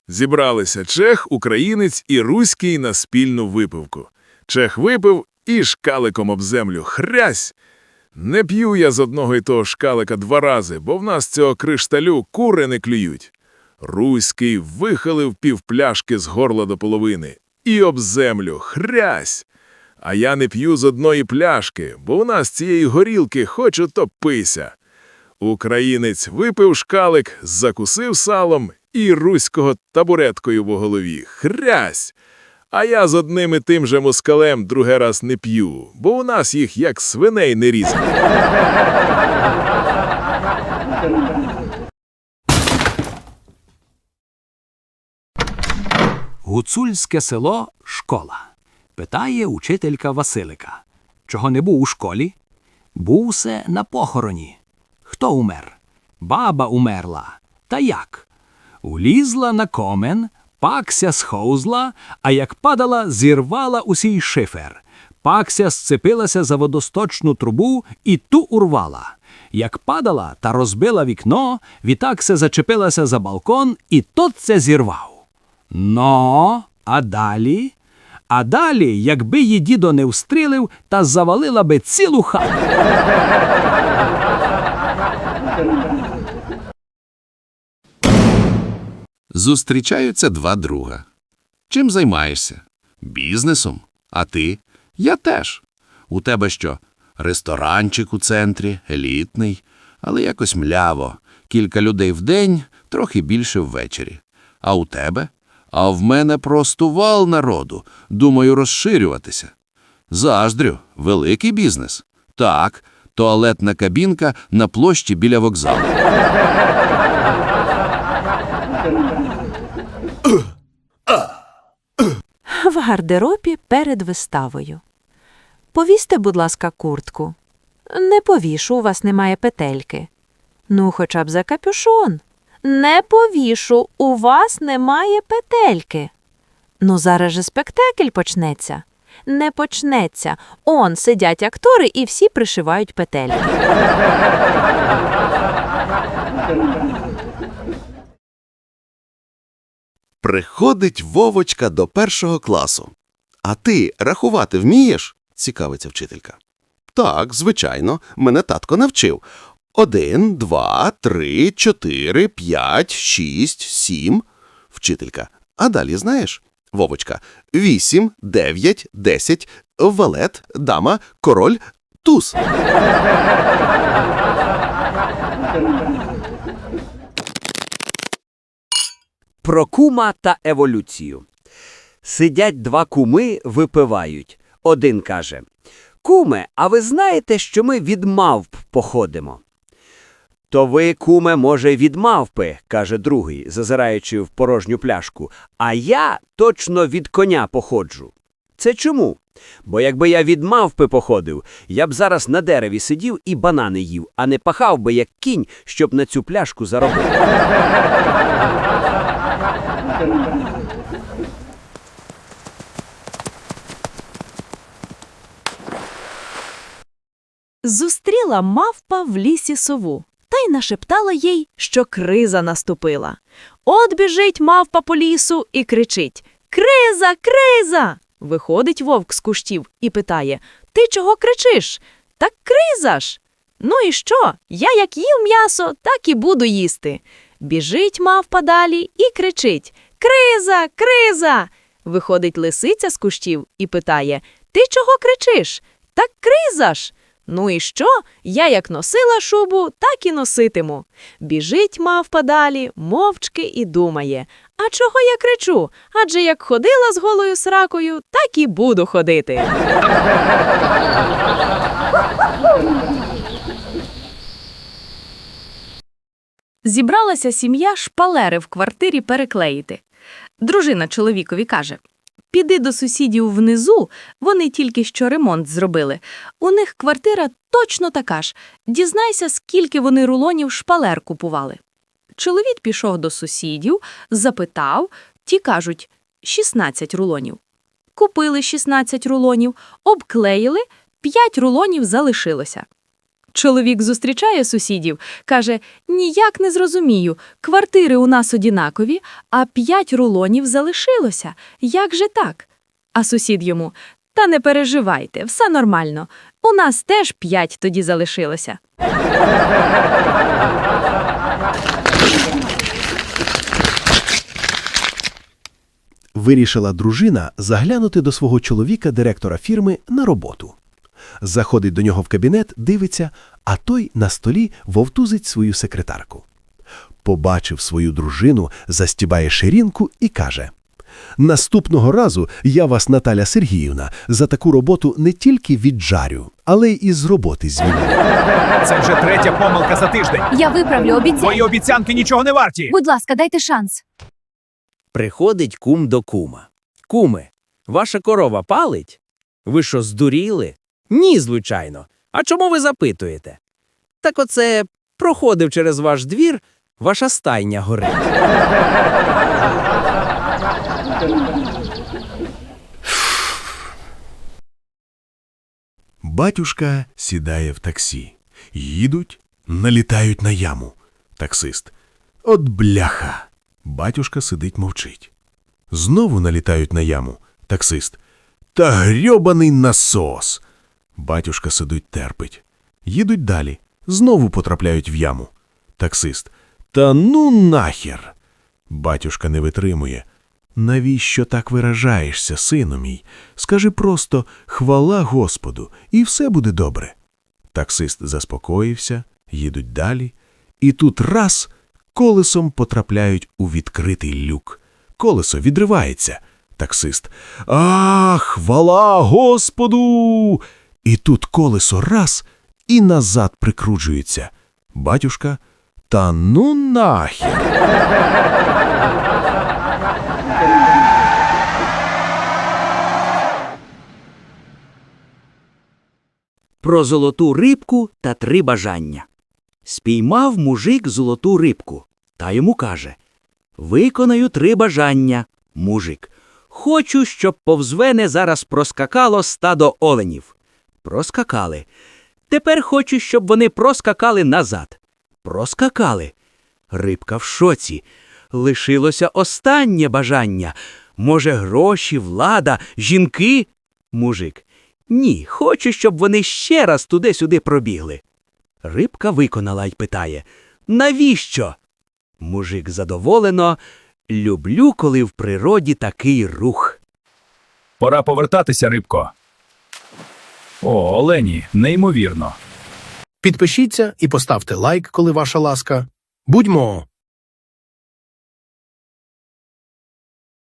Зібралися чех, українець і руський на спільну випивку. Чех випив і шкаликом об землю. Хрясь! Не п'ю я з одного й того шкалика 2 рази, бо в нас цього кришталю кури не клюють. Руський вихилив півпляшки з горла до половини. І об землю. Хрясь! А я не п'ю з одної пляшки, бо у нас цієї горілки хоч ото пися. Українець випив шкалик, закусив салом і руського табуреткою по голові. Хрясь! А я з одним і тим же москалем другий раз не п'ю, бо у нас їх як свиней не різали. Гуцульське село – школа. Питає учителька Василика. Чого не був у школі? Був-се на похороні. Хто умер? Баба умерла. Та як? Улізла на комен, пакся сховзла, а як падала, зірвала усій шифер. Пакся сцепилася за водосточну трубу і ту урвала. Як падала та розбила вікно, відтак-се зачепилася за балкон і тот-це зірвав. Но, а далі? А далі, якби її дідо не встрілив, та завалила би цілу хату. Зустрічаються 2 друга. Чим займаєшся? Бізнесом. А ти? Я теж. У тебе що? Ресторанчик у центрі, елітний, але якось мляво. Кілька людей в день, трохи більше ввечері. А у тебе? А в мене просто вал народу. Думаю розширюватися. Заздрю. Великий бізнес. Так, туалетна кабінка на площі біля вокзалу. В гардеробі перед виставою. Повісьте, будь ласка, куртку. Не повішу, у вас немає петельки. Ну, хоча б за капюшон. Не повішу, у вас немає петельки. Ну, зараз же спектакль почнеться. Не почнеться. Он сидять актори і всі пришивають петельки. Приходить Вовочка до 1 класу. «А ти рахувати вмієш?» – цікавиться вчителька. «Так, звичайно, мене татко навчив. 1, 2, 3, 4, 5, 6, 7. Вчителька. «А далі знаєш?» Вовочка. 8, 9, 10, валет, дама, король, туз. Про кума та еволюцію. Сидять 2 куми, випивають. Один каже: «Куме, а ви знаєте, що ми від мавп походимо?» «То ви, куме, може, від мавпи», – каже другий, зазираючи в порожню пляшку, «а я точно від коня походжу». «Це чому?» «Бо якби я від мавпи походив, я б зараз на дереві сидів і банани їв, а не пахав би як кінь, щоб на цю пляшку заробити». Зустріла мавпа в лісі сову та й нашептала їй, що криза наступила. От біжить мавпа по лісу і кричить: «Криза! Криза!» Виходить вовк з кущів і питає: «Ти чого кричиш?» «Так криза ж!» «Ну і що? Я як їв м'ясо, так і буду їсти». Біжить мавпа далі і кричить: «Криза! Криза!» Виходить лисиця з кущів і питає: «Ти чого кричиш?» «Так криза ж!» «Ну і що? Я як носила шубу, так і носитиму». Біжить мавпа далі, мовчки і думає: «А чого я кричу? Адже як ходила з голою сракою, так і буду ходити». Зібралася сім'я шпалери в квартирі переклеїти. Дружина чоловікові каже: «Піди до сусідів внизу, вони тільки що ремонт зробили. У них квартира точно така ж. Дізнайся, скільки вони рулонів шпалер купували». Чоловік пішов до сусідів, запитав, ті кажуть: 16 рулонів. Купили 16 рулонів, обклеїли, 5 рулонів залишилося. Чоловік зустрічає сусідів, каже, ніяк не зрозумію, квартири у нас однакові, а 5 рулонів залишилося. Як же так? А сусід йому, та не переживайте, все нормально. У нас теж 5 тоді залишилося. Вирішила дружина заглянути до свого чоловіка, директора фірми, на роботу. Заходить до нього в кабінет, дивиться, а той на столі вовтузить свою секретарку. Побачив свою дружину, застібає ширинку і каже: «Наступного разу я вас, Наталя Сергіївна, за таку роботу не тільки віджарю, але й із роботи звільню». Це вже 3-я помилка за тиждень. Я виправлю, обіцяю. Твої обіцянки нічого не варті. Будь ласка, дайте шанс. Приходить кум до кума. Куме, ваша корова палить? Ви що, здуріли? Ні, звичайно. А чому ви запитуєте? Так оце проходив через ваш двір, ваша стайня горить. Батюшка сідає в таксі. Їдуть, налітають на яму. Таксист: «От бляха!» Батюшка сидить, мовчить. Знову налітають на яму. Таксист: «Та грьобаний насос!» Батюшка сидить, терпить. Їдуть далі. Знову потрапляють в яму. Таксист: «Та ну нахер!» Батюшка не витримує. «Навіщо так виражаєшся, сину мій? Скажи просто «хвала Господу» і все буде добре». Таксист заспокоївся, їдуть далі. І тут раз – колесом потрапляють у відкритий люк. Колесо відривається. Таксист: «А, хвала Господу!» І тут колесо раз – і назад прикручується. Батюшка: «Та ну нахер!» Про золоту рибку та 3 бажання. Спіймав мужик золоту рибку, та йому каже: «Виконаю 3 бажання». Мужик: «Хочу, щоб повз мене зараз проскакало стадо оленів». Проскакали. «Тепер хочу, щоб вони проскакали назад». Проскакали. Рибка в шоці. Лишилося останнє бажання. Може, гроші, влада, жінки? Мужик: «Ні, хочу, щоб вони ще раз туди-сюди пробігли». Рибка виконала й питає: «Навіщо?» Мужик задоволено: «Люблю, коли в природі такий рух». Пора повертатися, рибко. О, олені, неймовірно. Підпишіться і поставте лайк, коли ваша ласка. Будьмо!